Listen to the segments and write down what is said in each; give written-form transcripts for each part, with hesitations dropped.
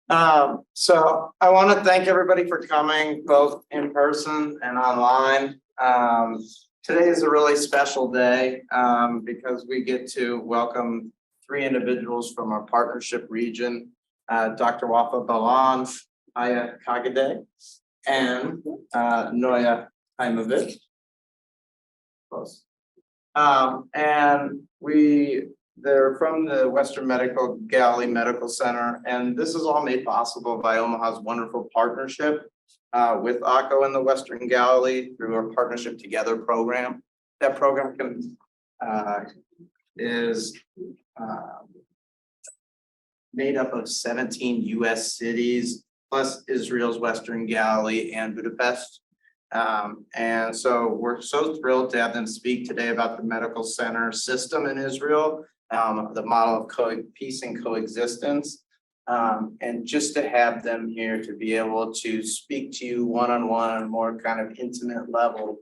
So I want to thank everybody for coming, both in person and online. Today is a really special day because we get to welcome three individuals from our partnership region, Dr. Wafa Balan, Aya Kagade, and Noya Haimovich. Close. And they're from the Galilee Medical Center, and this is all made possible by Omaha's wonderful partnership with ACO in the Western Galilee through our Partnership Together program. That program is made up of 17 U.S. cities, plus Israel's Western Galilee and Budapest. And so we're so thrilled to have them speak today about the medical center system in Israel, the model of peace and coexistence, and just to have them here to be able to speak to you one-on-one on a more kind of intimate level.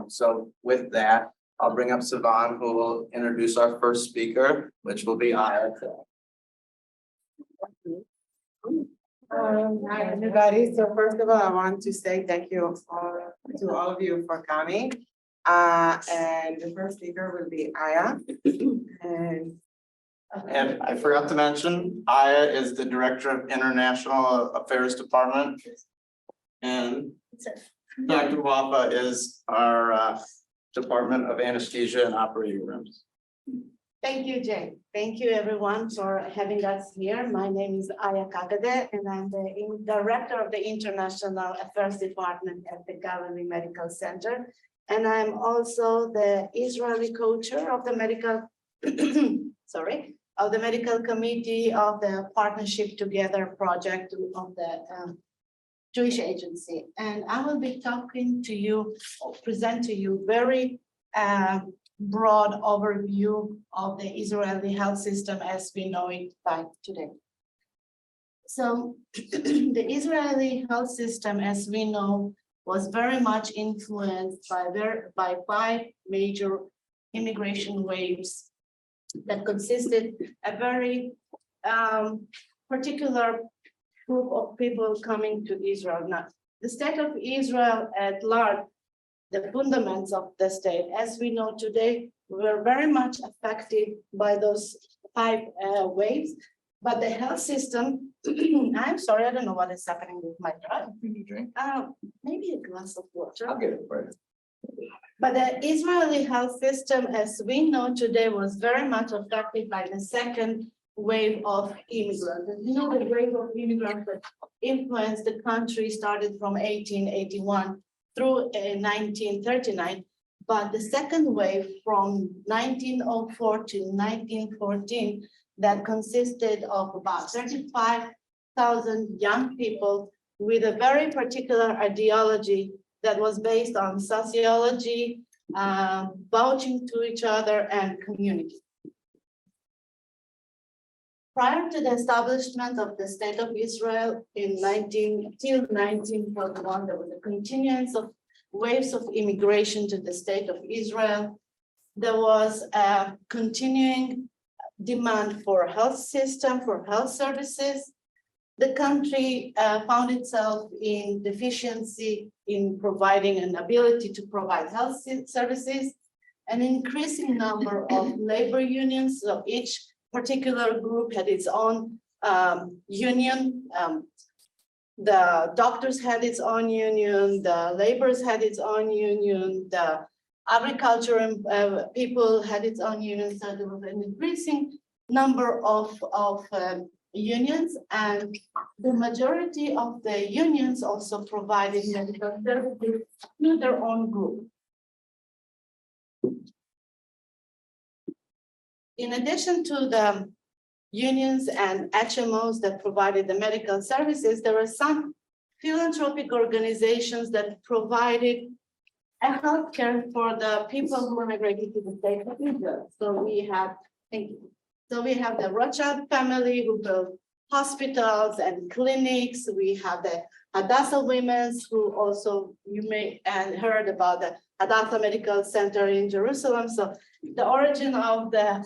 So with that, I'll bring up Sivan, who will introduce our first speaker, which will be Aya. Hi, everybody. So first of all, I want to say thank you to all of you for coming. And the first speaker will be Aya. And I forgot to mention, Aya is the Director of International Affairs Department. And Dr. Wafa is our Department of Anesthesia and Operating Rooms. Thank you, Jay. Thank you, everyone, for having us here. My name is Aya Kagade, and I'm the Director of the International Affairs Department at the Galilee Medical Center. And I'm also the Israeli co-chair of the medical, of the medical committee of the Partnership Together project of the Jewish Agency. And I will be talking to you, present to you very broad overview of the Israeli health system as we know it by today. So the Israeli health system, as we know, was very much influenced by 5 major immigration waves that consisted a very particular group of people coming to Israel. Now, the state of Israel at large, the fundamentals of the state, as we know today, were very much affected by those 5 waves. But the health system, I'm sorry, I don't know what is happening with my drug. Can you drink? Maybe a glass of water. I'll get it for you. But the Israeli health system, as we know today, was very much affected by the second wave of immigrants. And you know, the wave of immigrants that influenced the country started from 1881 through 1939, but the second wave from 1904 to 1914 that consisted of about 35,000 young people with a very particular ideology that was based on sociology, vouching to each other, and community. Prior to the establishment of the State of Israel till 1941, there was a continuance of waves of immigration to the State of Israel. There was a continuing demand for health system, for health services. The country found itself in deficiency in providing an ability to provide health services. An increasing number of labor unions, so each particular group had its own union. The doctors had its own union, the laborers had its own union, the agriculture people had its own union. So there was an increasing number of unions, and the majority of the unions also provided medical services to their own group. In addition to the unions and HMOs that provided the medical services, there were some philanthropic organizations that provided a healthcare for the people who immigrated to the state of Israel. So we have, thank you. So we have the Rothschild family who built hospitals and clinics. We have the Hadassah Women's, who also you may have heard about the Hadassah Medical Center in Jerusalem. So the origin of the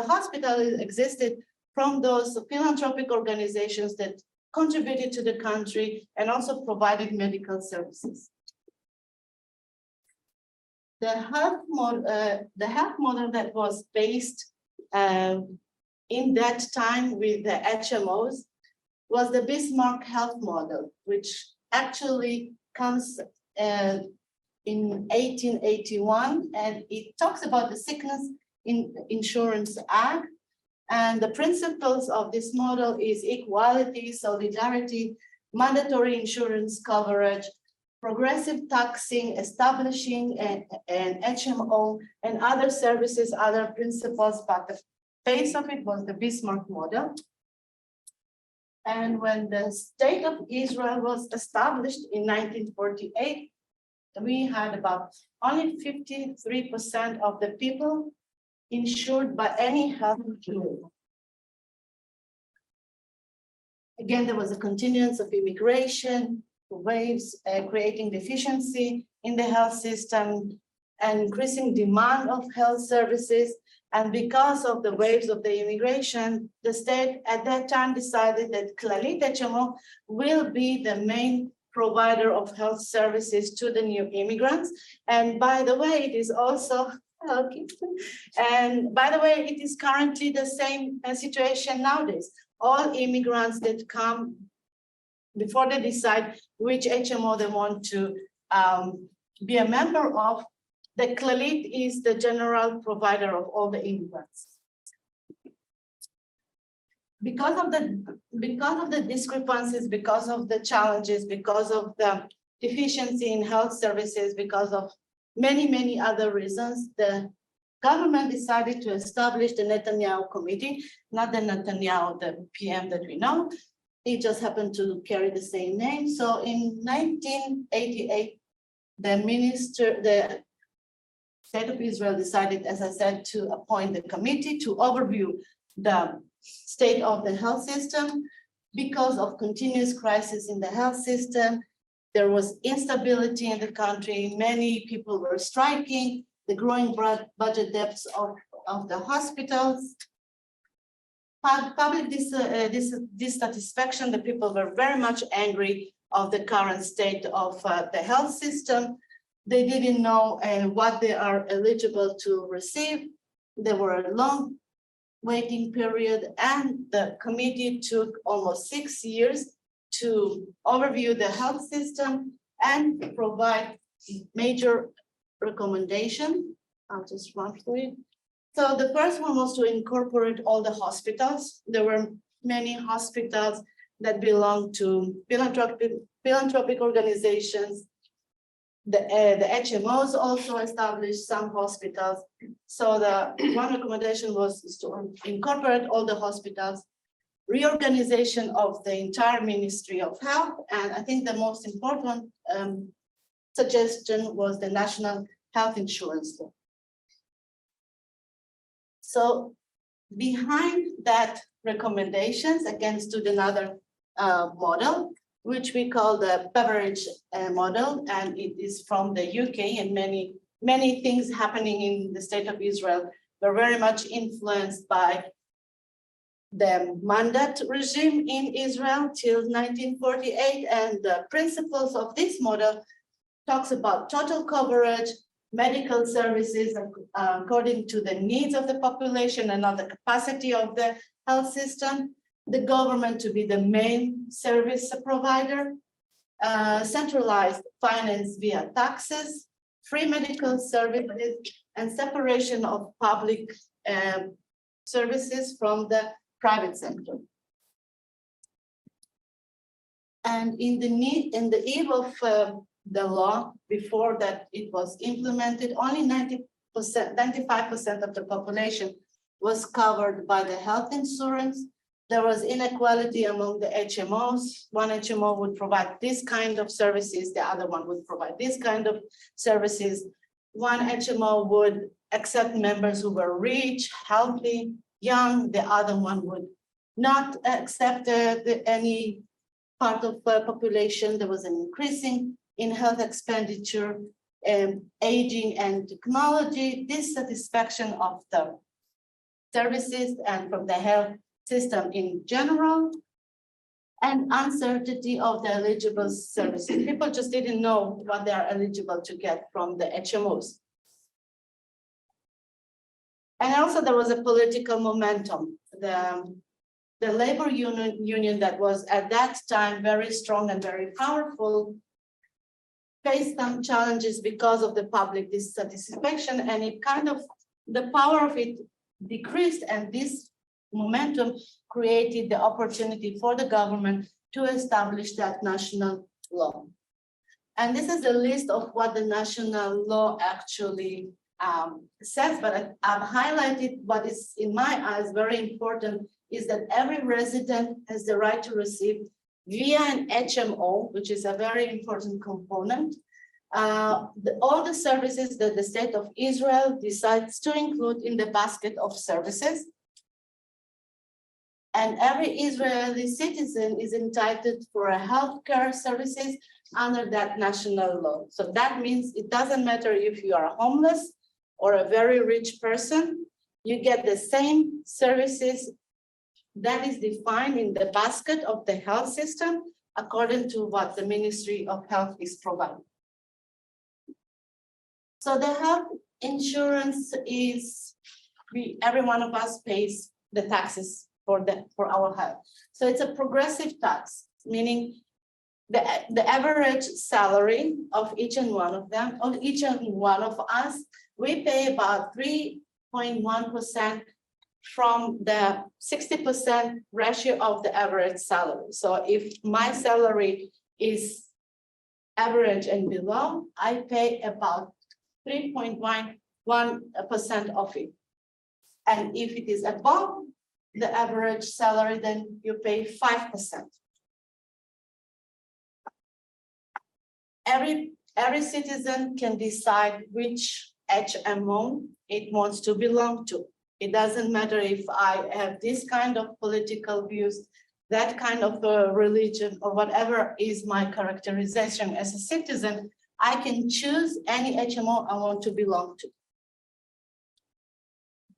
hospital existed from those philanthropic organizations that contributed to the country and also provided medical services. The health model that was based in that time with the HMOs was the Bismarck health model, which actually comes in 1881, and it talks about the Sickness Insurance Act. And the principles of this model is equality, solidarity, mandatory insurance coverage, progressive taxing, establishing an HMO and other services, other principles, but the base of it was the Bismarck model. And when the state of Israel was established in 1948, we had about only 53% of the people insured by any health insurance. Again, there was a continuance of immigration, waves creating deficiency in the health system and increasing demand of health services. And because of the waves of the immigration, the state at that time decided that Clalit HMO will be the main provider of health services to the new immigrants. And by the way, it is also, okay. And by the way, it is currently the same situation nowadays. All immigrants that come, before they decide which HMO they want to be a member of, the Clalit is the general provider of all the immigrants. Because of the discrepancies, because of the challenges, because of the deficiency in health services, because of many other reasons, the government decided to establish the Netanyahu Committee, not the Netanyahu, the PM that we know. It just happened to carry the same name. So in 1988, the State of Israel decided, as I said, to appoint the committee to overview the state of the health system. Because of continuous crisis in the health system, there was instability in the country. Many people were striking, the growing budget debts of the hospitals. Public dissatisfaction, the people were very much angry of the current state of the health system. They didn't know what they are eligible to receive. There were a long waiting period, and the committee took almost 6 years to overview the health system and provide major recommendation. I'll just run through it. So the first one was to incorporate all the hospitals. There were many hospitals that belonged to philanthropic organizations. The HMOs also established some hospitals. So the one recommendation was to incorporate all the hospitals, reorganization of the entire Ministry of Health, and I think the most important suggestion was the National Health Insurance Law. So behind that recommendations, again, stood another model, which we call the Beveridge model, and it is from the UK, and many things happening in the state of Israel were very much influenced by the mandate regime in Israel till 1948, and the principles of this model talks about total coverage, medical services according to the needs of the population and not the capacity of the health system, the government to be the main service provider, centralized finance via taxes, free medical services, and separation of public services from the private sector. And in the eve of the law, before that it was implemented, only 95% of the population was covered by the health insurance. There was inequality among the HMOs. One HMO would provide this kind of services, the other one would provide this kind of services. One HMO would accept members who were rich, healthy, young. The other one would not accept any part of the population. There was an increasing in health expenditure, aging and technology, dissatisfaction of the services and from the health system in general. and uncertainty of the eligible services. People just didn't know what they are eligible to get from the HMOs. And also there was a political momentum. The labor union that was at that time very strong and very powerful faced some challenges because of the public dissatisfaction, and it kind of, the power of it decreased, and this momentum created the opportunity for the government to establish that national law. And this is a list of what the national law actually says, but I've highlighted what is in my eyes very important is that every resident has the right to receive via an HMO, which is a very important component, all the services that the state of Israel decides to include in the basket of services. And every Israeli citizen is entitled for a healthcare services under that national law. So that means it doesn't matter if you are homeless or a very rich person, you get the same services that is defined in the basket of the health system according to what the Ministry of Health is providing. So the health insurance is, every one of us pays the taxes for our health. So it's a progressive tax, meaning the average salary of each and one of them, of each and one of us, we pay about 3.1% from the 60% ratio of the average salary. So if my salary is average and below, I pay about 3.11% of it. And if it is above the average salary, then you pay 5%. Every citizen can decide which HMO it wants to belong to. It doesn't matter if I have this kind of political views, that kind of religion, or whatever is my characterization as a citizen, I can choose any HMO I want to belong to.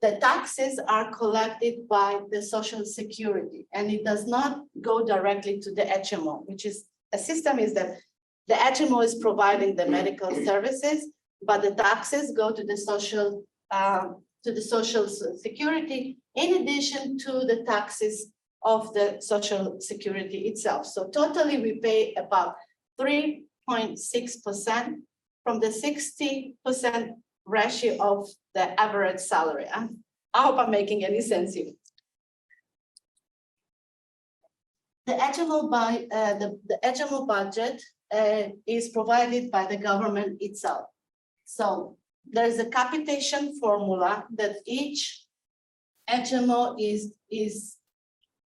The taxes are collected by the Social Security, and it does not go directly to the HMO, which is a system is that the HMO is providing the medical services, but the taxes go to the Social Security in addition to the taxes of the Social Security itself. So totally we pay about 3.6% from the 60% ratio of the average salary. I hope I'm making any sense here. The HMO budget is provided by the government itself. So there's a capitation formula that each HMO is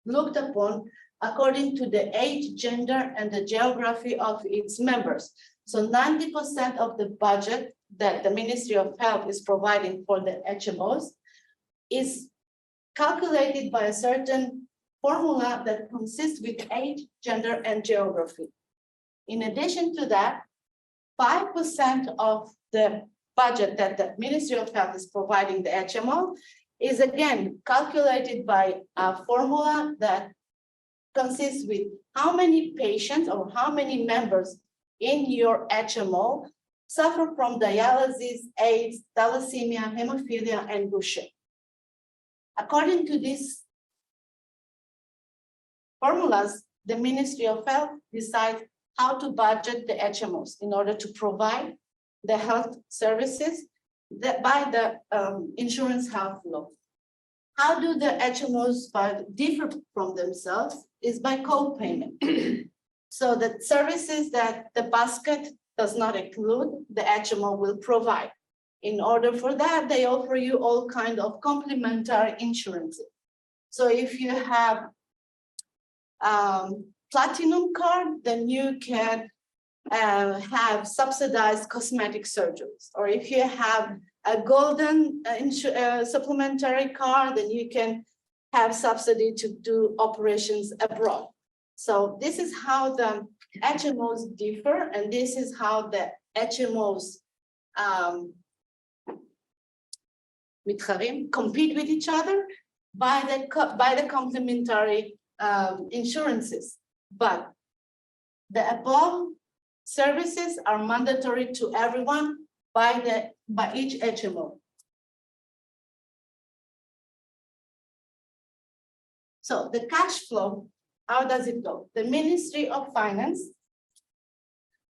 looked upon according to the age, gender, and the geography of its members. So 90% of the budget that the Ministry of Health is providing for the HMOs is calculated by a certain formula that consists with age, gender, and geography. In addition to that, 5% of the budget that the Ministry of Health is providing the HMO is again calculated by a formula that consists with how many patients or how many members in your HMO suffer from dialysis, AIDS, thalassemia, hemophilia, and Gaucher. According to these formulas, the Ministry of Health decides how to budget the HMOs in order to provide the health services by the insurance health law. How do the HMOs differ from themselves is by co-payment. So the services that the basket does not include, the HMO will provide. In order for that, they offer you all kinds of complementary insurances. So if you have platinum card, then you can have subsidized cosmetic surgeries. Or if you have a golden supplementary card, then you can have subsidy to do operations abroad. So this is how the HMOs differ, and this is how the HMOs compete with each other by the complementary insurances. But the above services are mandatory to everyone by each HMO. So the cash flow, how does it go? The Ministry of Finance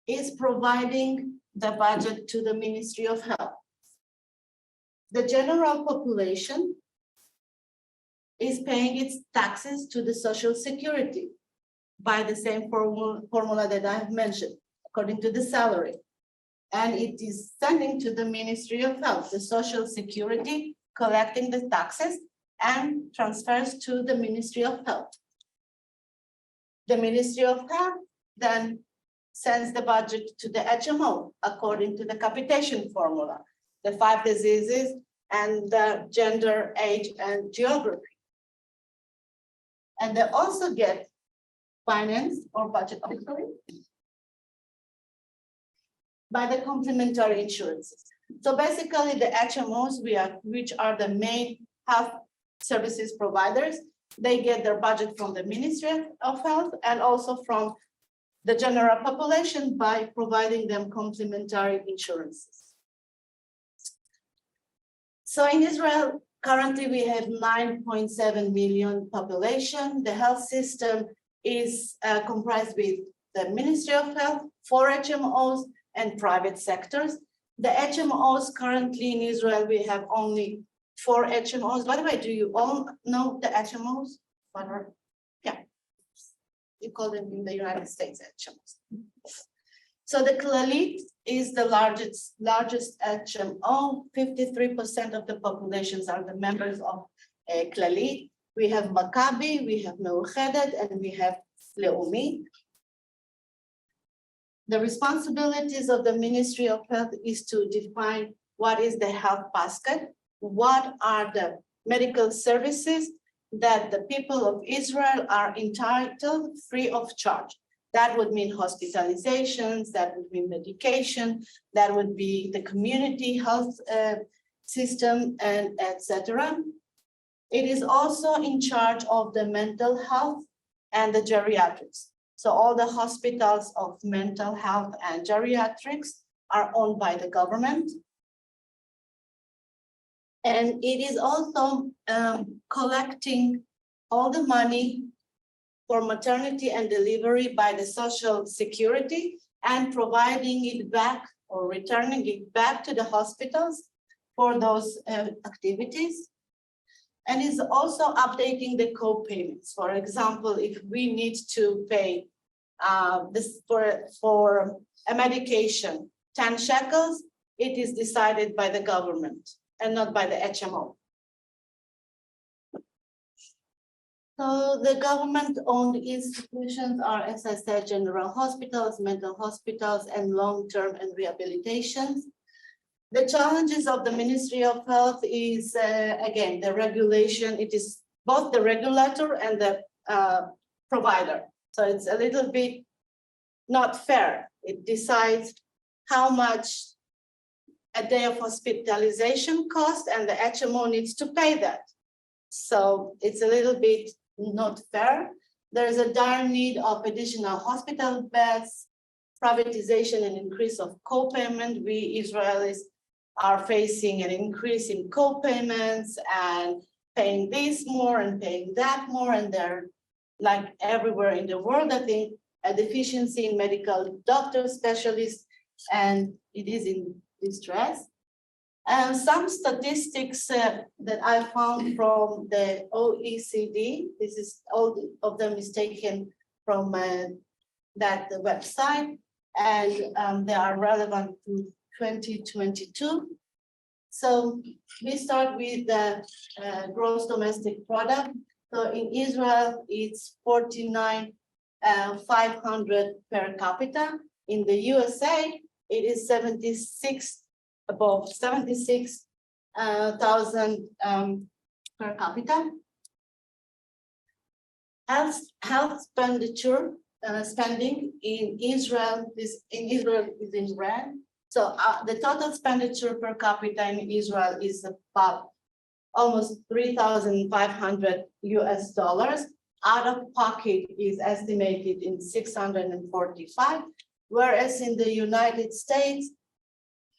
is providing the budget to the Ministry of Health. The general population is paying its taxes to the Social Security by the same formula that I have mentioned, according to the salary. And it is sending to the Ministry of Health, the Social Security, collecting the taxes and transfers to the Ministry of Health. The Ministry of Health then sends the budget to the HMO according to the capitation formula, the 5 diseases and the gender, age, and geography. And they also get finance or budget by the complementary insurances. So basically the HMOs, which are the main health services providers, they get their budget from the Ministry of Health and also from the general population by providing them complementary insurances. So in Israel, currently we have 9.7 million population. The health system is comprised with the Ministry of Health, 4 HMOs, and private sectors. The HMOs currently in Israel, we have only 4 HMOs. By the way, do you all know the HMOs? Yeah, you call them in the United States HMOs. So the Galilee is the largest HMO. 53% of the populations are the members of Galilee. We have Maccabi, we have Meuchedet, and we have Leumi. The responsibilities of the Ministry of Health is to define what is the health basket, what are the medical services that the people of Israel are entitled free of charge. That would mean hospitalizations, that would mean medication, that would be the community health system, and etc. It is also in charge of the mental health and the geriatrics. So all the hospitals of mental health and geriatrics are owned by the government. And it is also collecting all the money for maternity and delivery by the Social Security and providing it back or returning it back to the hospitals for those activities. And is also updating the co-payments. For example, if we need to pay this for a medication, 10 shekels, it is decided by the government and not by the HMO. So the government-owned institutions are, as I said, general hospitals, mental hospitals, and long-term and rehabilitations. The challenges of the Ministry of Health is, again, the regulation. It is both the regulator and the provider. So it's a little bit not fair. It decides how much a day of hospitalization costs, and the HMO needs to pay that. So it's a little bit not fair. There's a dire need of additional hospital beds, privatization and increase of co-payment. We Israelis are facing an increase in co-payments and paying this more and paying that more, and they're like everywhere in the world, I think, a deficiency in medical doctors, specialists, and it is in distress. And some statistics that I found from the OECD, this is all of them is taken from that website, and they are relevant to 2022. So we start with the gross domestic product. So in Israel, it's 49,500 per capita. In the USA, it is 76,000 per capita. Health expenditure spending in Israel is in red. So the total expenditure per capita in Israel is about almost $3,500 US. out of pocket is estimated in 645, whereas in the United States,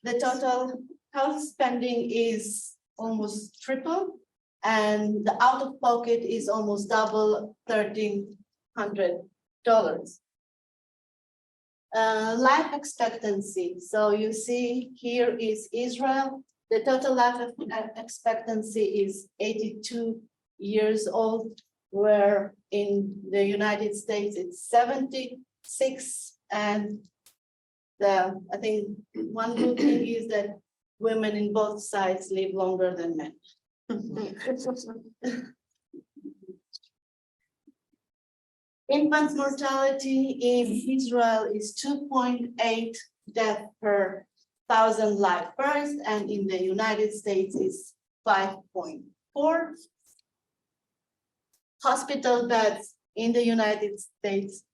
the total health spending is almost triple, and the out of pocket is almost double, $1,300. Life expectancy. So you see here is Israel. The total life expectancy is 82 years old, where in the United States it's 76. And I think one good thing is that women in both sides live longer than men. Infant mortality in Israel is 2.8 death per 1,000 live births, and in the United States is 5.4. Hospital beds in the United States,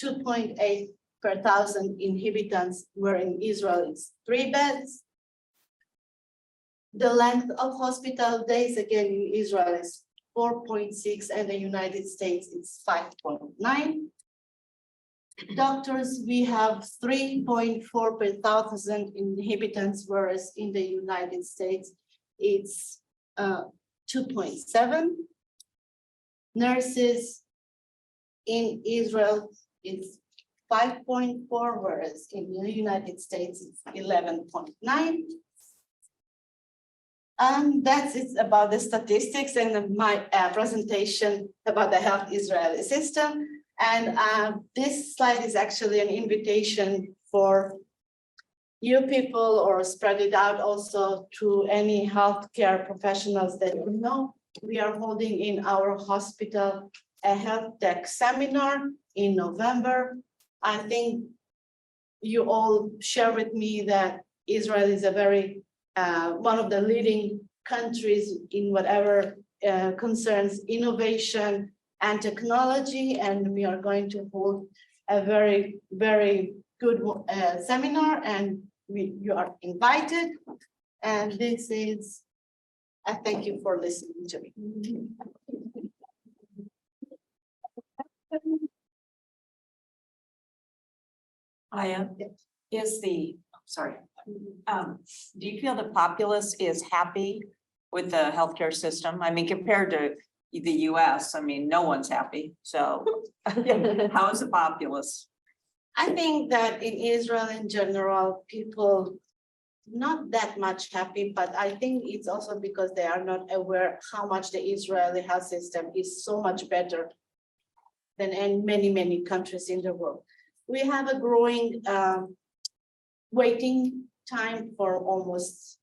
2.8 per 1,000 inhabitants, where in Israel it's 3 beds. The length of hospital days again in Israel is 4.6, and the United States it's 5.9. Doctors, we have 3.4 per 1,000 inhabitants, whereas in the United States it's 2.7. Nurses in Israel is 5.4, whereas in the United States it's 11.9. That's it about the statistics and my presentation about the health Israeli system. And this slide is actually an invitation for you people, or spread it out also to any healthcare professionals that you know. We are holding in our hospital a health tech seminar in November. I think you all share with me that Israel is a very one of the leading countries in whatever concerns innovation and technology, and we are going to hold a very, very good seminar, and you are invited. And this is, I thank you for listening to me. Do you feel the populace is happy with the healthcare system? I mean, compared to the US, I mean, no one's happy. So how is the populace? I think that in Israel in general, people not that much happy, but I think it's also because they are not aware how much the Israeli health system is so much better than in many, many countries in the world. We have a growing waiting time for almost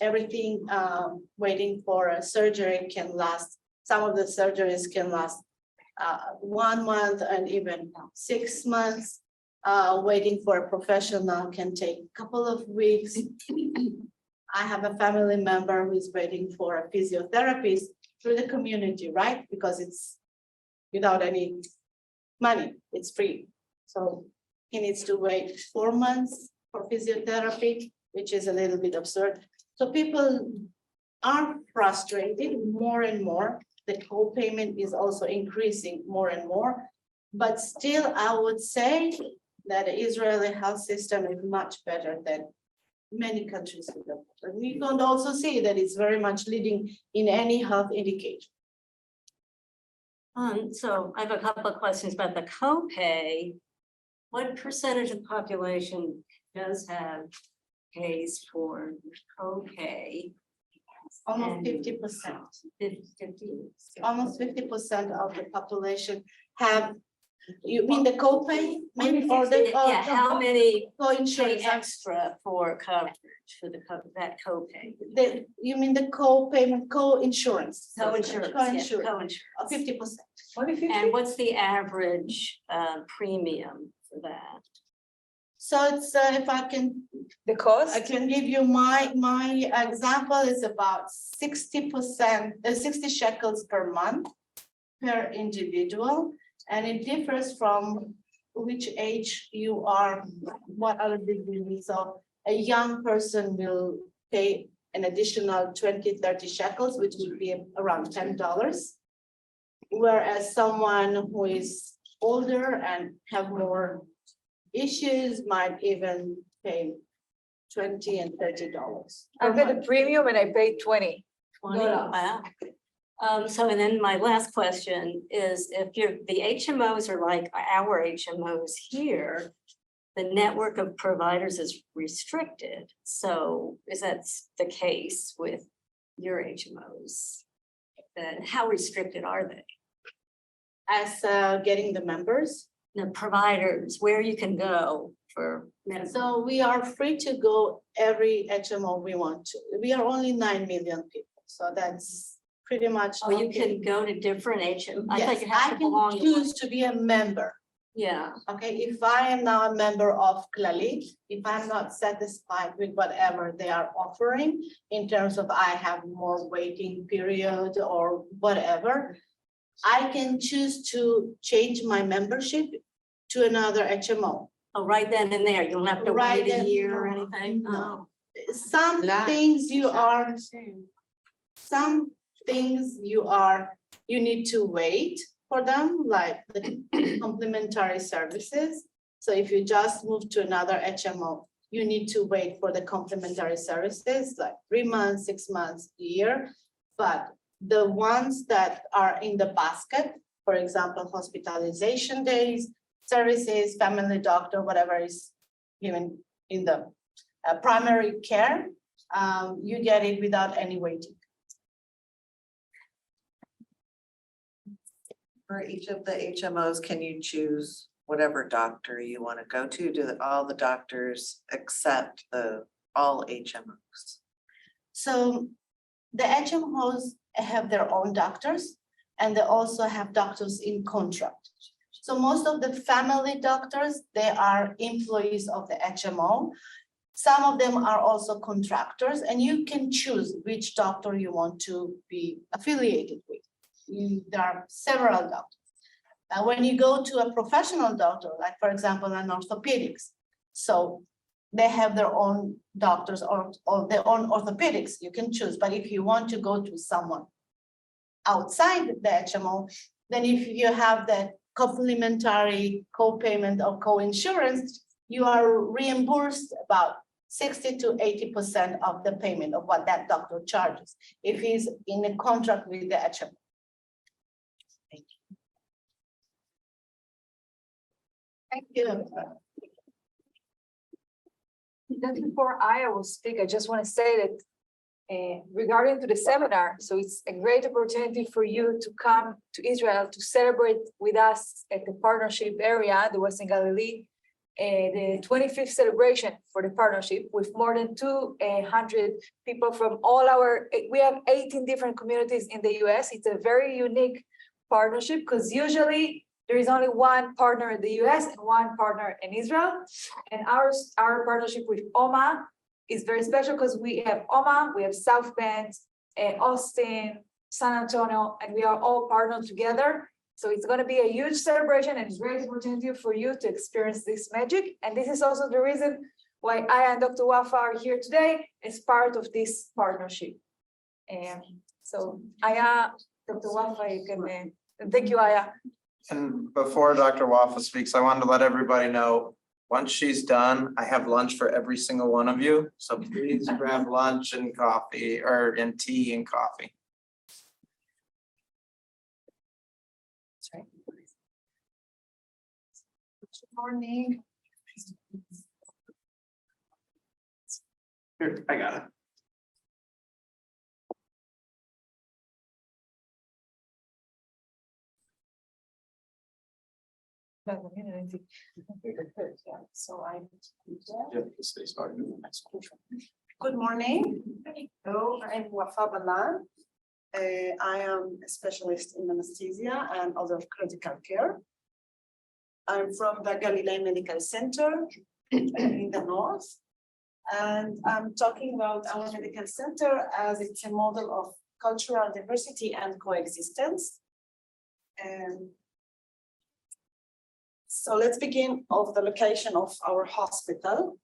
everything. Waiting for a surgery can last, some of the surgeries can last 1 month and even 6 months. Waiting for a professional can take a couple of weeks. I have a family member who is waiting for a physiotherapist through the community, right? Because it's without any money, it's free. So he needs to wait 4 months for physiotherapy, which is a little bit absurd. So people are frustrated more and more. The co-payment is also increasing more and more. But still, I would say that the Israeli health system is much better than many countries in the world. And we can also see that it's very much leading in any health indicator. So I have a couple of questions about the copay. What percentage of the population does have pays for copay? Almost 50%. 50. Almost 50% of the population have, you mean the copay? Maybe for the Yeah, how many pay co-insurance? extra for coverage for that copay? You mean the co-payment, co-insurance? Co-insurance, Co-insurance. yeah, co-insurance. 50%. And what's the average premium for that? So it's, if I can, The cost? I can give you my example is about 60%, 60 shekels per month per individual. And it differs from which age you are, what other diseases. So a young person will pay an additional 20, 30 shekels, which would be around $10. Whereas someone who is older and have more issues might even pay $20 and $30. I paid a premium and I paid 20. Wow. So and then my last question is if the HMOs are like our HMOs here, the network of providers is restricted. So is that the case with your HMOs? Then how restricted are they? As getting the members. The providers, where you can go for medical. So we are free to go every HMO we want to. We are only 9 million people, so that's pretty much. Oh, you can go to different HMO. I thought Yes, you had I to belong. can choose to be a member. Yeah, Okay, if I am now a member of Galilee, if I'm not satisfied with whatever they are offering in terms of I have more waiting period or whatever, I can choose to change my membership to another HMO. oh, right then and there, you don't have to Right wait a then, year or no, anything? no. Some La- things you need to wait for them, like the complementary services. So if you just move to another HMO, you need to wait for the complementary services, like 3 months, 6 months, a year. But the ones that are in the basket, for example, hospitalization days, services, family doctor, whatever is given in the primary care, you get it without any waiting. For each of the HMOs, can you choose whatever doctor you want to go to? Do all the doctors accept all HMOs? So the HMOs have their own doctors and they also have doctors in contract. So most of the family doctors, they are employees of the HMO. Some of them are also contractors and you can choose which doctor you want to be affiliated with. There are several doctors. When you go to a professional doctor, like for example, an orthopedics, so they have their own doctors or their own orthopedics, you can choose. But if you want to go to someone outside the HMO, then if you have the complementary co-payment or co-insurance, you are reimbursed about 60 to 80% of the payment of what that doctor charges if he's in a contract with the HMO. Thank you. Just before I will speak, I just want to say that regarding to the seminar, so it's a great opportunity for you to come to Israel to celebrate with us at the partnership area, the Western Galilee, the 25th celebration for the partnership with more than 200 people from all we have 18 different communities in the US. It's a very unique partnership because usually there is only one partner in the US and one partner in Israel. And our partnership with OMA is very special because we have OMA, we have South Bend, Austin, San Antonio, and we are all partnered together. So it's going to be a huge celebration and a great opportunity for you to experience this magic. And this is also the reason why I and Dr. Wafa are here today as part of this partnership. And so Aya, Dr. Wafa, you can, thank you, Aya. And before Dr. Wafa speaks, I wanted to let everybody know, once she's done, I have lunch for every single one of you. So please grab lunch and coffee and tea and coffee. Good morning. Here, I got it. So I. Good Good morning. Hello, I'm Wafa Balan. I am a specialist in anesthesia and other critical care. I'm from the Galilee Medical Center in the north. And I'm talking about our medical center as it's a model of cultural diversity and coexistence. And So let's begin of the location of our hospital.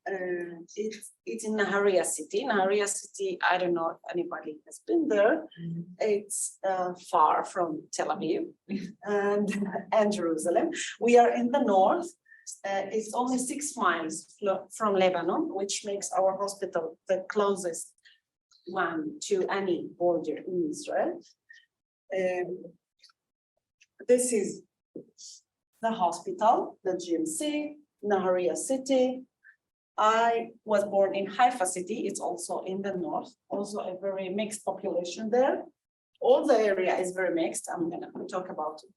It's in Nahariya city. Nahariya city, I don't know if anybody has been there. It's far from Tel Aviv and Jerusalem. We are in the north. It's only 6 miles from Lebanon, which makes our hospital the closest one to any border in Israel. This is the hospital, the GMC, Nahariya city. I was born in Haifa city. It's also in the north, also a very mixed population there. All the area is very mixed. I'm gonna talk about it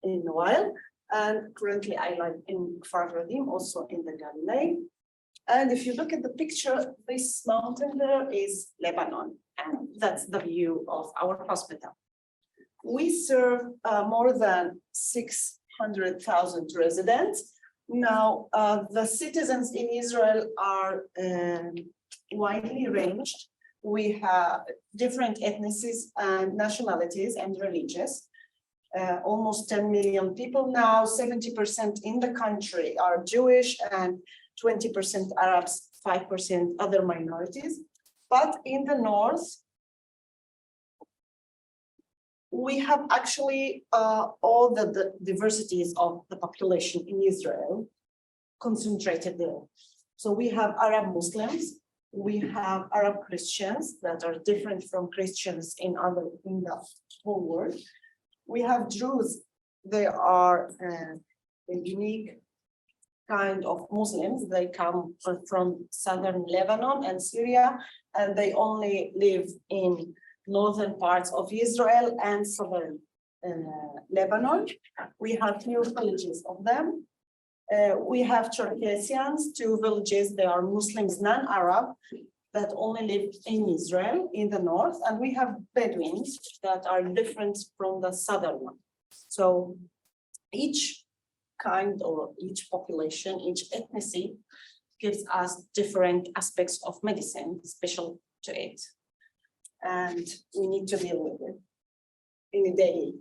in a while. And currently I live in Kfar Radim, also in the Galilee. And if you look at the picture, this mountain there is Lebanon, and that's the view of our hospital. We serve more than 600,000 residents. Now, the citizens in Israel are widely ranged. We have different ethnicities and nationalities and religions. Almost 10 million people now, 70% in the country are Jewish and 20% Arabs, 5% other minorities. But in the north, we have actually all the diversities of the population in Israel concentrated there. So we have Arab Muslims, we have Arab Christians that are different from Christians in the whole world. We have Druze. They are a unique kind of Muslims. They come from southern Lebanon and Syria, and they only live in northern parts of Israel and southern Lebanon. We have few villages of them. We have Cherkessians, 2 villages. They are Muslims, non-Arab, that only live in Israel in the north. And we have Bedouins that are different from the southern one. So each kind or each population, each ethnicity gives us different aspects of medicine, special to it. And we need to deal with it in a daily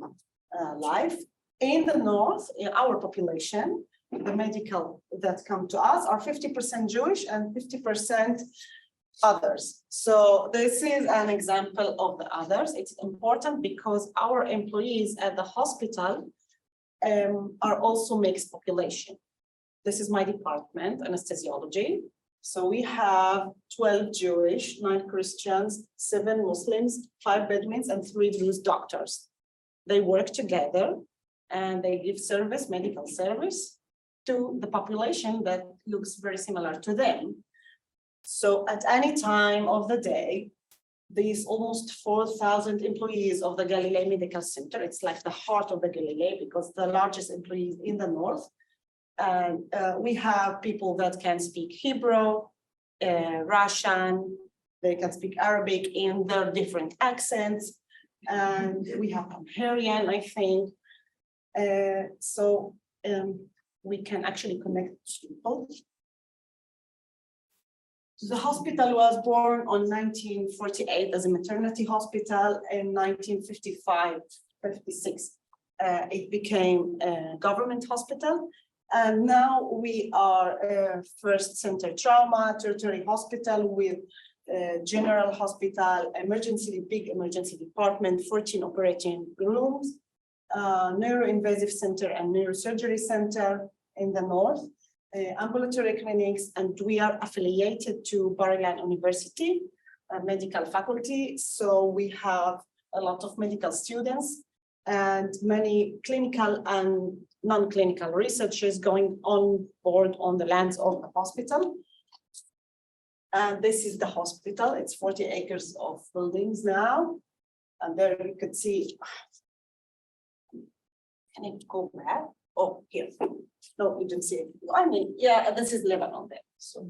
life. In the north, in our population, the medical that come to us are 50% Jewish and 50% others. So this is an example of the others. It's important because our employees at the hospital are also mixed population. This is my department, anesthesiology. So we have 12 Jewish, 9 Christians, 7 Muslims, 5 Bedouins, and 3 Druze doctors. They work together and they give service, medical service, to the population that looks very similar to them. So at any time of the day, these almost 4,000 employees of the Galilee Medical Center, it's like the heart of the Galilee because the largest employees in the north. And we have people that can speak Hebrew, Russian, they can speak Arabic in their different accents. And we have Hungarian, I think. We can actually connect people. The hospital was born on 1948 as a maternity hospital. In 1955-56, it became a government hospital. And now we are a first center trauma, tertiary hospital with general hospital, big emergency department, 14 operating rooms, neuroinvasive center and neurosurgery center in the north, ambulatory clinics, and we are affiliated to Bar-Ilan University medical faculty. So we have a lot of medical students and many clinical and non-clinical researchers going on board on the lands of the hospital. And this is the hospital. It's 40 acres of buildings now. And there you could see, can it go back? Oh, here. No, you didn't see it. I mean, yeah, this is Lebanon there. So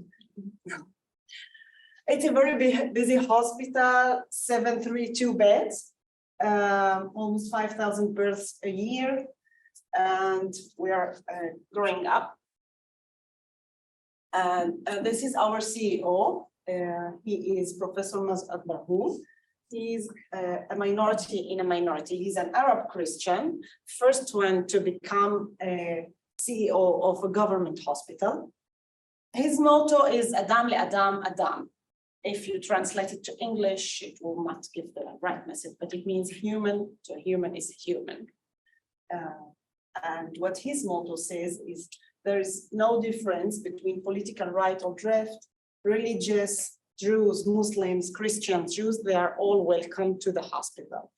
it's a very busy hospital, 732 beds, almost 5,000 births a year. And we are growing up. And this is our CEO. He is Professor Mazad Barhoud. He's a minority in a minority. He's an Arab Christian, first one to become a CEO of a government hospital. His motto is Adam le Adam Adam. If you translate it to English, it will not give the right message, but it means human to human is human. And what his motto says is there is no difference between political right or left, religious, Jews, Muslims, Christians, Jews, they are all welcome to the hospital.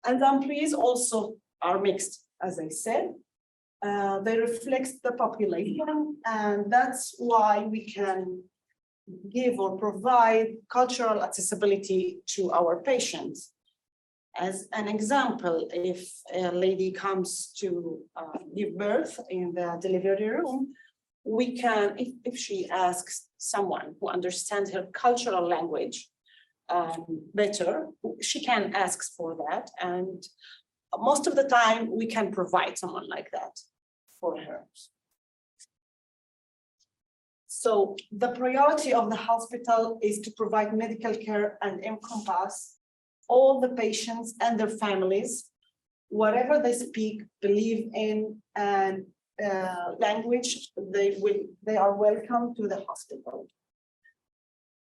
And the employees also are mixed, as I said. They reflect the population, and that's why we can give or provide cultural accessibility to our patients. As an example, if a lady comes to give birth in the delivery room, we can, if she asks someone who understands her cultural language better, she can ask for that. And most of the time, we can provide someone like that for her. So the priority of the hospital is to provide medical care and encompass all the patients and their families, whatever they speak, believe in, and language, they are welcome to the hospital.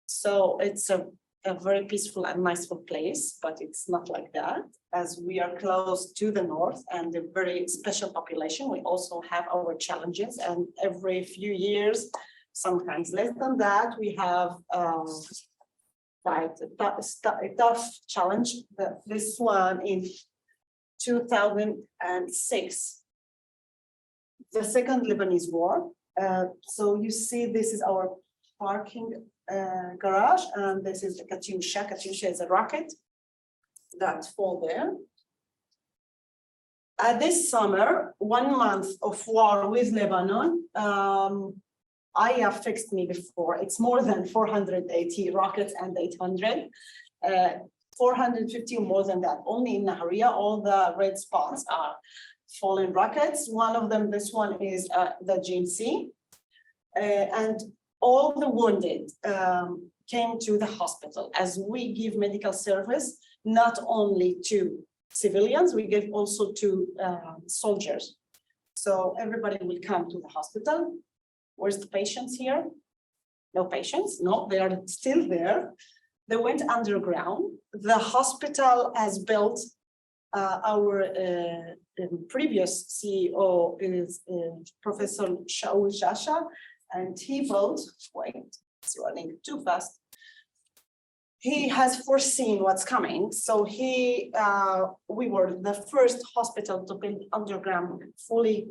So it's a very peaceful and niceful place, but it's not like that. As we are close to the north and a very special population, we also have our challenges, and every few years, sometimes less than that, we have quite a tough challenge. This one in 2006, the second Lebanese war. So you see, this is our parking garage, and this is the Katyusha. Katyusha is a rocket that fall there. This summer, 1 month of war with Lebanon, I have fixed me before. It's more than 480 rockets and 800. 450 or more than that. Only in Nahariya, all the red spots are fallen rockets. One of them, this one is the GMC. And all the wounded came to the hospital, as we give medical service, not only to civilians, we give also to soldiers. So everybody will come to the hospital. Where's the patients here? No patients, no, they are still there. They went underground. The hospital has built, our previous CEO is Professor Shaul Shasha, and he built, wait, it's running too fast. He has foreseen what's coming. So we were the first hospital to build underground, fully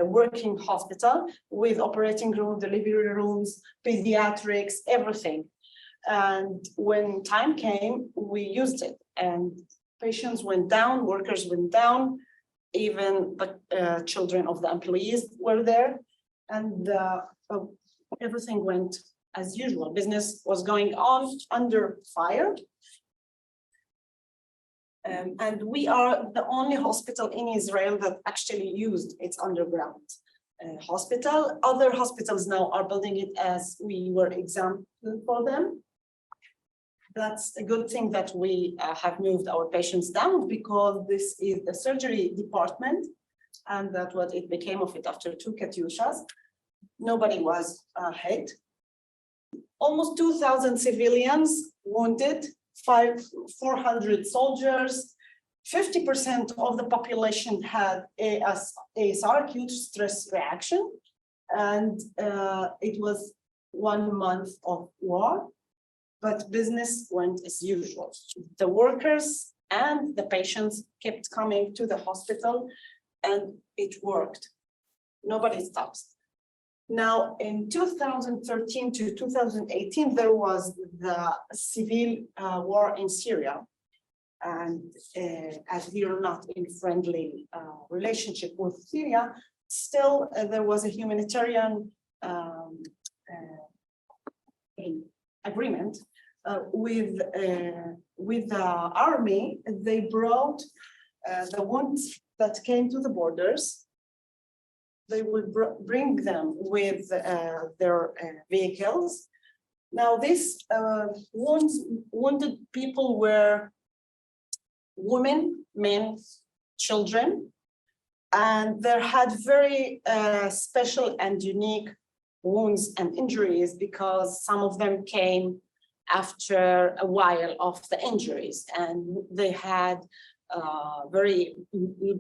working hospital with operating room, delivery rooms, pediatrics, everything. And when time came, we used it, and patients went down, workers went down, even the children of the employees were there, and everything went as usual. Business was going on under fire. And we are the only hospital in Israel that actually used its underground hospital. Other hospitals now are building it as we were example for them. That's a good thing that we have moved our patients down, because this is the surgery department, and that's what it became of it after 2 Katyushas. Nobody was hit. Almost 2,000 civilians wounded, 400 soldiers, 50% of the population had ASR, acute stress reaction, and it was 1 month of war, but business went as usual. The workers and the patients kept coming to the hospital, and it worked. Nobody stops. Now, in 2013 to 2018, there was the civil war in Syria. And as we are not in friendly relationship with Syria, still there was a humanitarian agreement with the army. They brought the ones that came to the borders. They would bring them with their vehicles, Now, these wounded people were women, men, children, and they had very special and unique wounds and injuries because some of them came after a while of the injuries, and they had very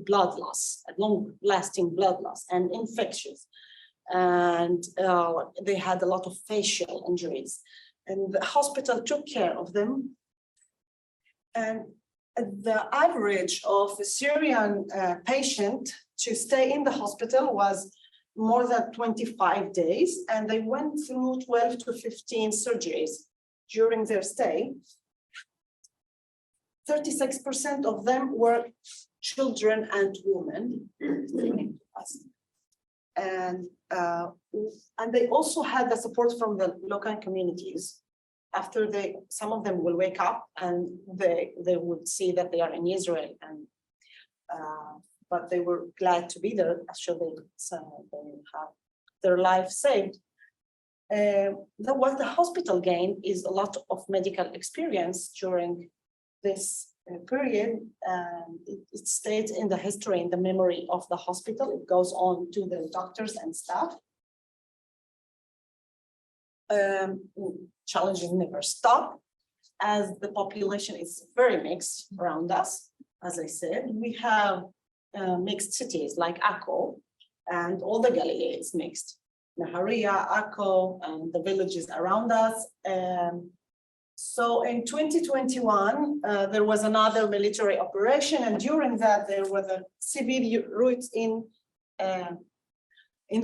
blood loss, long-lasting blood loss and infections. And they had a lot of facial injuries. And the hospital took care of them. And the average of a Syrian patient to stay in the hospital was more than 25 days, and they went through 12 to 15 surgeries during their stay. 36% of them were children and women. And they also had the support from the local communities. After some of them will wake up and they would see that they are in Israel, and but they were glad to be there. Actually, so they have their life saved. What the hospital gained is a lot of medical experience during this period, and it stays in the history, in the memory of the hospital. It goes on to the doctors and staff. Challenges never stop, as the population is very mixed around us. As I said, we have mixed cities like Akko, and all the Galilee is mixed. Nahariya, Akko, and the villages around us. So in 2021, there was another military operation, and during that there were the civil routes in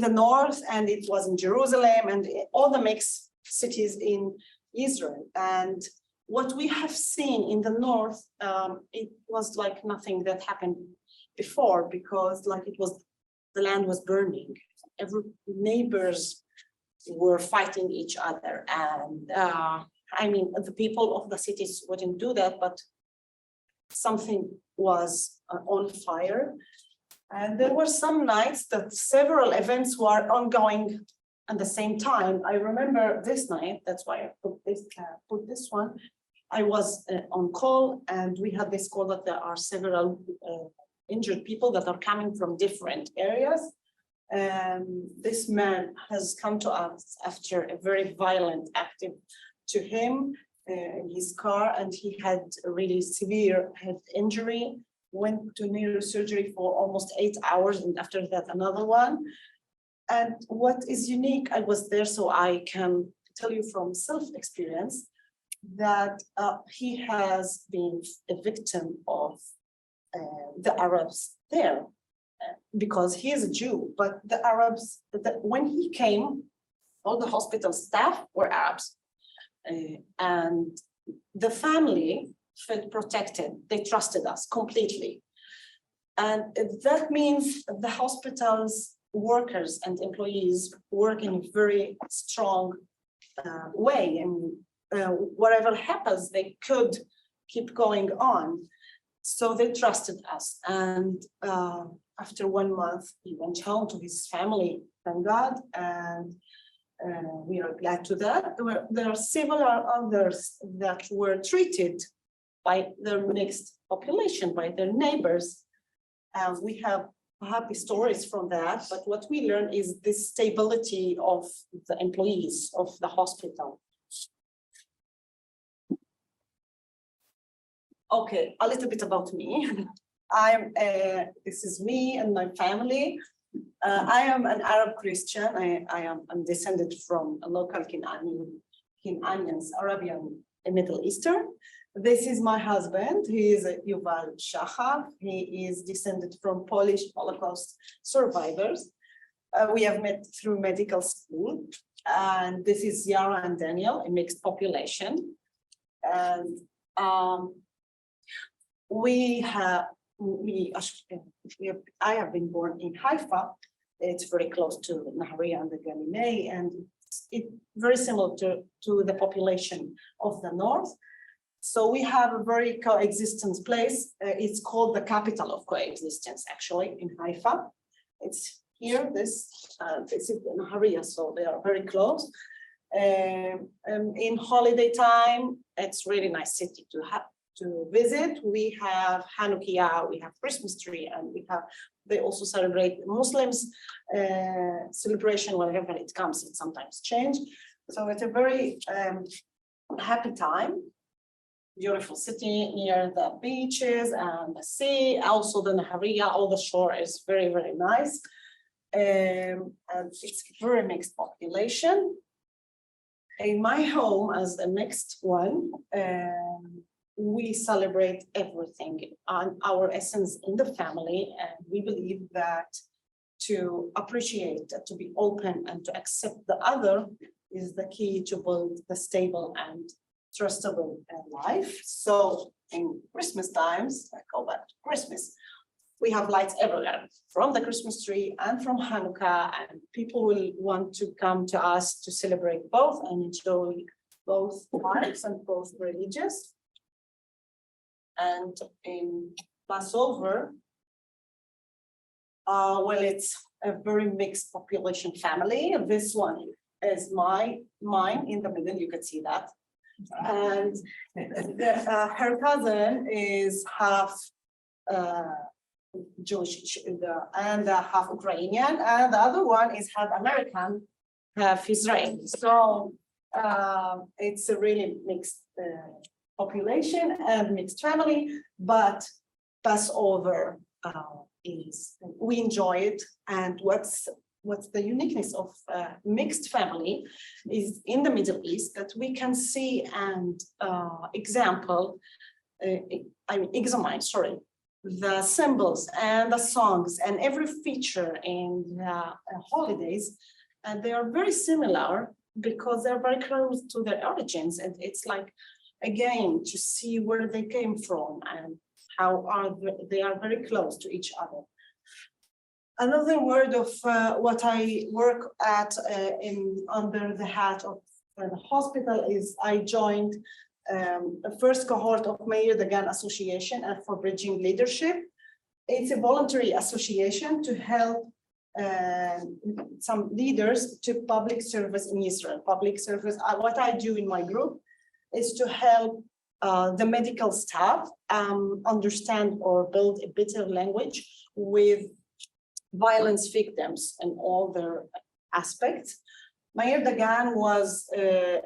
the north, and it was in Jerusalem and all the mixed cities in Israel. And what we have seen in the north, it was like nothing that happened before, because like the land was burning. Every neighbors were fighting each other, and I mean, the people of the cities wouldn't do that, but something was on fire. And there were some nights that several events were ongoing at the same time. I remember this night, that's why I put this one. I was on call, and we had this call that there are several injured people that are coming from different areas. This man has come to us after a very violent act to him in his car, and he had a really severe head injury, went to neurosurgery for almost 8 hours, and after that another one. And what is unique, I was there, so I can tell you from self-experience that he has been a victim of the Arabs there, because he is a Jew, but the Arabs, when he came, all the hospital staff were Arabs. And the family felt protected. They trusted us completely. And that means the hospital's workers and employees work in a very strong way. And whatever happens, they could keep going on. So they trusted us. And after 1 month, he went home to his family, thank God. And we are glad to that. There are several others that were treated by their mixed population, by their neighbors. We have happy stories from that, but what we learn is the stability of the employees of the hospital. Okay, a little bit about me. This is me and my family. I am an Arab Christian. I'm descended from a local Canaanians, Arabian, Middle Eastern. This is my husband. He is Yuval Shachar. He is descended from Polish Holocaust survivors. We have met through medical school. And this is Yara and Daniel, a mixed population. And I have been born in Haifa. It's very close to Nahariya and the Galilee, and it's very similar to the population of the north. So we have a very coexistence place. It's called the capital of coexistence, actually, in Haifa. It's here, this is Nahariya, so they are very close. In holiday time, it's really nice city to visit. We have Hanukkah, we have Christmas tree, and they also celebrate Muslims celebration whenever it comes. It sometimes change. So it's a very happy time. Beautiful city near the beaches and the sea. Also the Nahariya, all the shore is very, very nice. And it's very mixed population. In my home, as the next one, we celebrate everything on our essence in the family, and we believe that to appreciate, to be open, and to accept the other is the key to build the stable and trustable life. So in Christmas times, I go back to Christmas, we have lights everywhere, from the Christmas tree and from Hanukkah, and people will want to come to us to celebrate both and enjoy both lives and both religious. And in Passover, well, it's a very mixed population family. This one is mine in the middle, you can see that. And her cousin is half Jewish and half Ukrainian, and the other one is half American, half Israeli. So it's a really mixed population and mixed family, but Passover we enjoy it. And what's the uniqueness of mixed family is in the Middle East that we can see and examine the symbols and the songs and every feature in the holidays, and they are very similar because they're very close to their origins. And it's like, again, to see where they came from and how they are very close to each other. Another word of what I work at under the hat of the hospital is I joined the first cohort of Mayor Dagan Association and for Bridging Leadership. It's a voluntary association to help some leaders to public service in Israel. Public service, what I do in my group is to help the medical staff understand or build a better language with violence victims and all their aspects. Mayor Dagan was the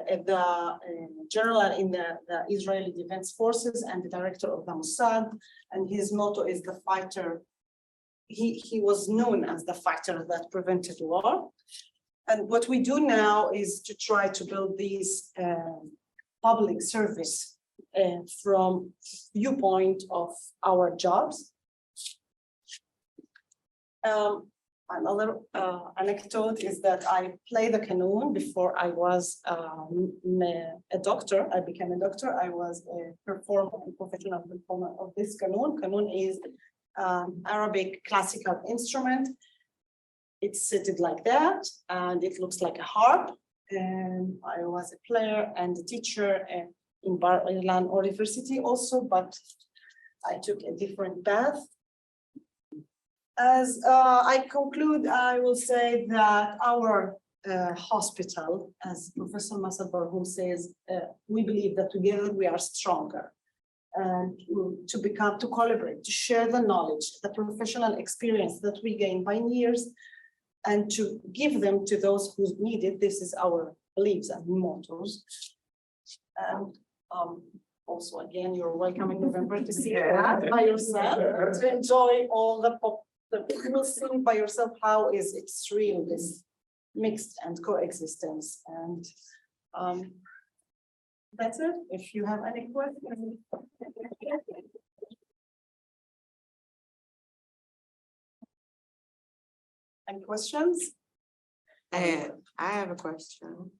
general in the Israeli Defense Forces and the director of the Mossad, and his motto is the fighter. He was known as the fighter that prevented war. And what we do now is to try to build these public service from viewpoint of our jobs. Another anecdote is that I played the qanun before I was a doctor. I became a doctor. I was a professional performer of this qanun. Qanun is Arabic classical instrument. It's seated like that, and it looks like a harp. And I was a player and a teacher in Bar Ilan University also, but I took a different path. As I conclude, I will say that our hospital, as Professor Masad Barhoum says, we believe that together we are stronger. And to collaborate, to share the knowledge, the professional experience that we gain by years, and to give them to those who need it. This is our beliefs and mottos. And also, again, you're welcome in November to see that by yourself, to enjoy all the you will see by yourself how it's real, this mixed and coexistence. And that's it. If you have any questions. Any questions? I have a question.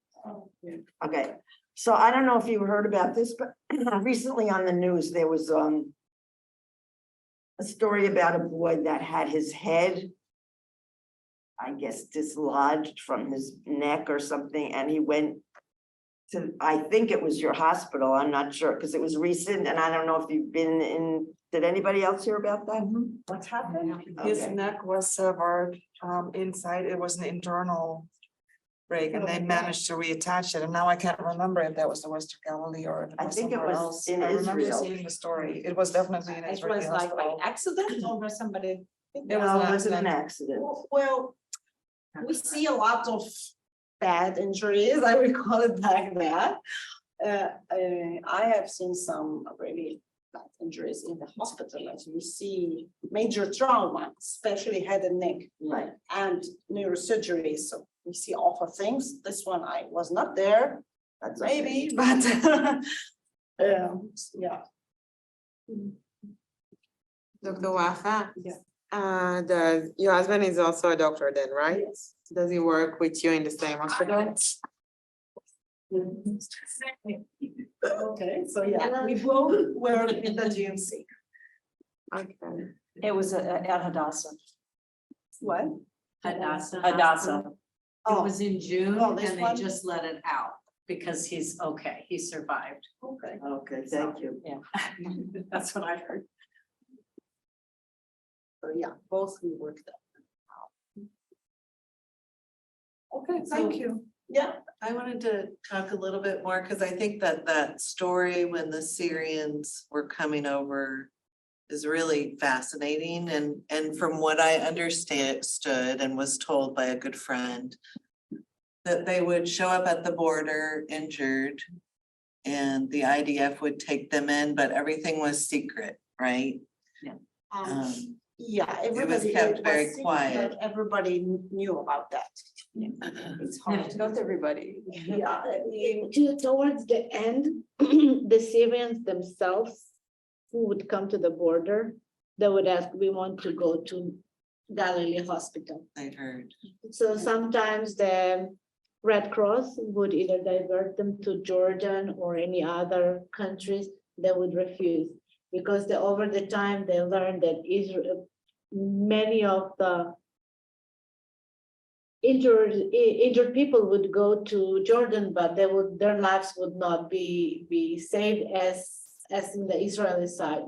Okay, so I don't know if you heard about this, but recently on the news, there was a story about a boy that had his head, I guess, dislodged from his neck or something, and he went to, I think it was your hospital, I'm not sure, because it was recent, and I don't know if you've been in, did anybody else hear about that? What happened? His Okay. neck was severed inside. It was an internal break and they managed to reattach it. And now I can't remember if that was the Western Galilee or if it I was think it somewhere was else. in I remember Israel. seeing the story. It was definitely in It Israel. was like by accident or somebody. It was No, an it wasn't an accident. accident. Well, we see a lot of bad injuries, I would call it like that. I have seen some really bad injuries in the hospital, as we see major trauma, especially head and neck Right. and neurosurgery, so we see awful things. This one, I was not there, That's okay. maybe, but yeah. Dr. Wafa? Yeah. Your husband is also a doctor then, right? Yes. Does he work with you in the same hospital? Okay, so yeah, we both work in the GMC. Okay. It was at Hadassah. What? Hadassah. Oh, It was in June Oh, and this they one? just let it out because he's okay, he survived. okay. Okay, thank you. Yeah. That's what I heard. So yeah, both we work there. Okay, thank you. Yeah. I wanted to talk a little bit more, because I think that that story when the Syrians were coming over is really fascinating, and from what I understood and was told by a good friend, that they would show up at the border injured and the IDF would take them in, but everything was secret, right? Um, Yeah, was everybody. kept was very sick, quiet. but Everybody knew about that. It's hard. Not everybody. Yeah, Towards the end, the Syrians themselves who would come to the border, they would ask, we want to go to Galilee Hospital. I'd heard. So sometimes the Red Cross would either divert them to Jordan or any other countries. They would refuse because over the time they learned that Israel, many of the injured people would go to Jordan, but their lives would not be saved as in the Israeli side.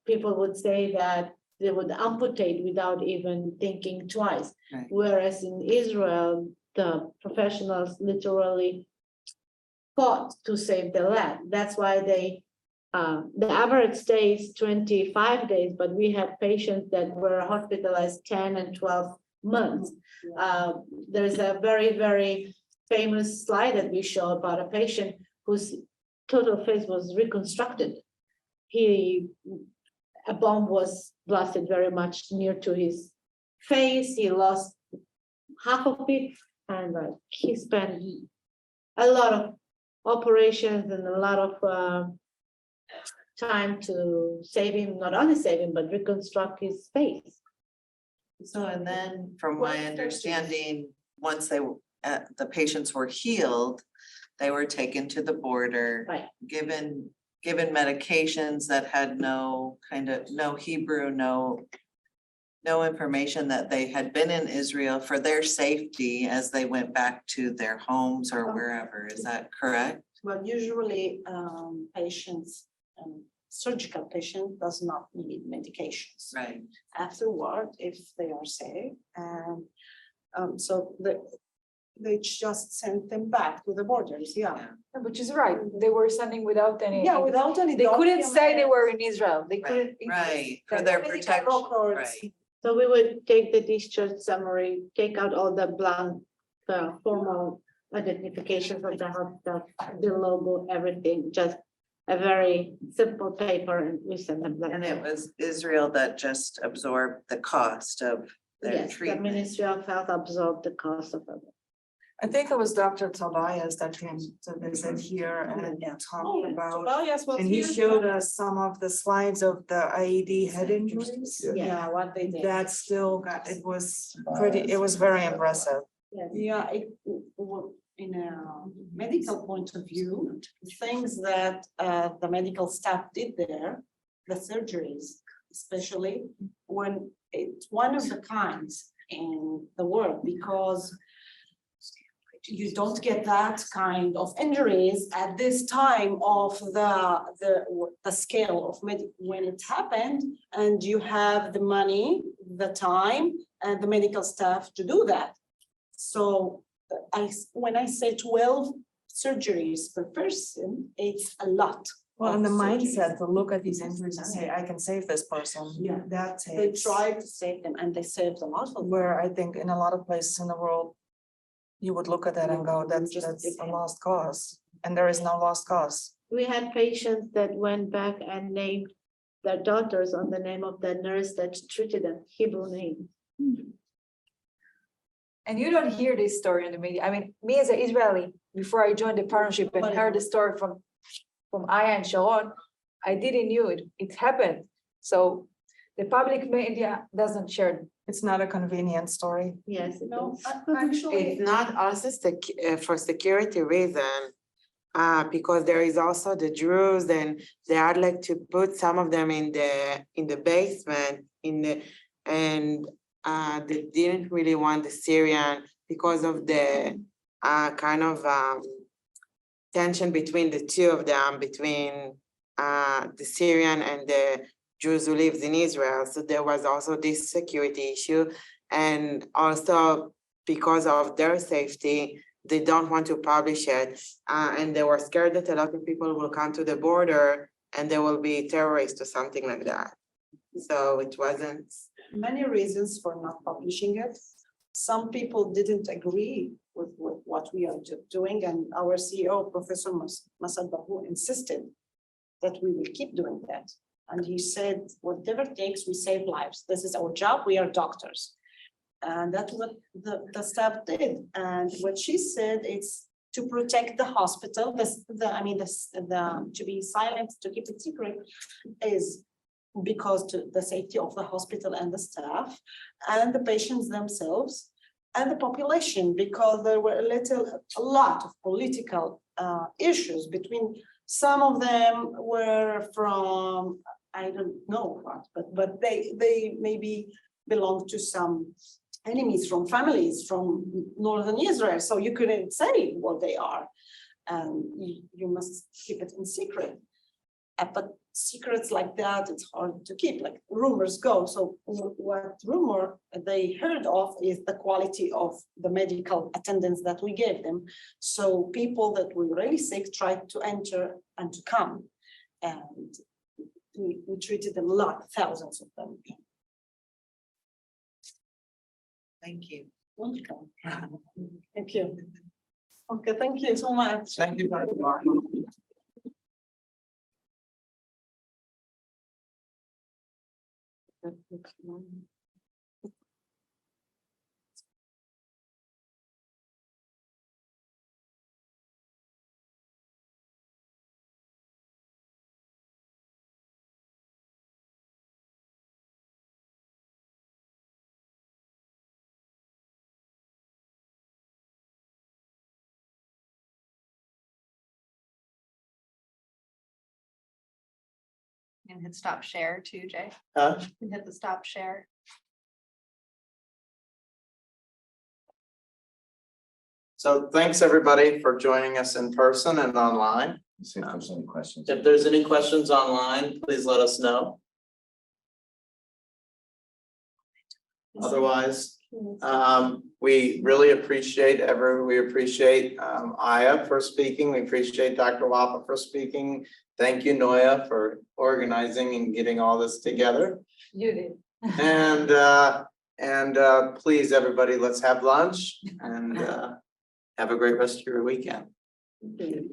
People would say that they would amputate without even thinking twice. Right. Whereas in Israel, the professionals literally fought to save the land. That's why the average stay is 25 days, but we have patients that were hospitalized 10 and 12 months. There's a very, very famous slide that we show about a patient whose total face was reconstructed. A bomb was blasted very much near to his face. He lost half of it, and he spent a lot of operations and a lot of time to save him, not only save him, but reconstruct his face. So, and then from my understanding, once the patients were healed, they were taken to the border. Right. Given medications that had no Hebrew, no information that they had been in Israel for their safety as they went back to their homes or wherever. Is that correct? Well, usually patients, surgical patient does not need medications. Right. Afterward, if they are safe, and so they just sent them back to the borders, yeah. Which is right, they were sending without any. Yeah, without any. They couldn't say they were in Israel, they couldn't. Right, for their Medical protection, records. right. So we would take the discharge summary, take out all the blank, formal identifications of the hospital, the logo, everything, just a very simple paper, and we send them back. And it was Israel that just absorbed the cost of their Yes, the treatment. Ministry of Health absorbed the cost of it. I think it was Dr. Tobias that came to visit here and talked about, Oh, yes, well. and he showed us some of the slides of the IED head injuries. Yeah, what they did. That still, it was very impressive. Yeah, in a medical point of view, things that the medical staff did there, the surgeries, especially when it's one of the kinds in the world, because you don't get that kind of injuries at this time of the scale of when it happened, and you have the money, the time, and the medical staff to do that. So when I say 12 surgeries per person, it's a lot. Well, of and the surgeries. mindset to look at these injuries and say, I can save this person. Yeah. That They takes, tried to save them and they saved a lot of them. where I think in a lot of places in the world, you would look at that and go, that's a lost cause. And there is no lost cause. We had patients that went back and named their daughters on the name of the nurse that treated them, Hebrew name. And you don't hear this story in the media. I mean, me as an Israeli, before I joined the partnership and heard the story from Aya and Sharon, I didn't knew it. It happened. So the public media doesn't share. It's not a convenient story. Yes. it No, is. actually. It's not also for security reason. Because there is also the Druze and they are like to put some of them in the basement and they didn't really want the Syrian because of the kind of tension between the two of them, between the Syrian and the Jews who lives in Israel. So there was also this security issue. And also because of their safety, they don't want to publish it. And they were scared that a lot of people will come to the border and there will be terrorists or something like that. So it wasn't. Many reasons for not publishing it. Some people didn't agree with what we are doing, and our CEO, Professor Masad Bahu, insisted that we will keep doing that. And he said, whatever it takes, we save lives. This is our job, we are doctors. And that's what the staff did. And what she said, it's to protect the hospital, to be silent, to keep it secret, is because to the safety of the hospital and the staff and the patients themselves and the population, because there were a lot of political issues between, some of them were from, I don't know what, but they maybe belong to some enemies from families from northern Israel, so you couldn't say what they are. And you must keep it in secret. But secrets like that, it's hard to keep, like rumors go. So what rumor they heard of is the quality of the medical attendance that we gave them. So people that were really sick tried to enter and to come. And we treated them a lot, thousands of them. Thank you. Welcome. Thank you. Okay, thank you so much. Thank you very much. And hit stop share too, Jay. Huh? And hit the stop share. So thanks, everybody, for joining us in person and online. See if there's any questions. If there's any questions online, please let us know. Otherwise, we really appreciate Aya for speaking. We appreciate Dr. Wapa for speaking. Thank you, Noya, for organizing and getting all this together. You did. And please, everybody, let's have lunch and have a great rest of your weekend. Thank you.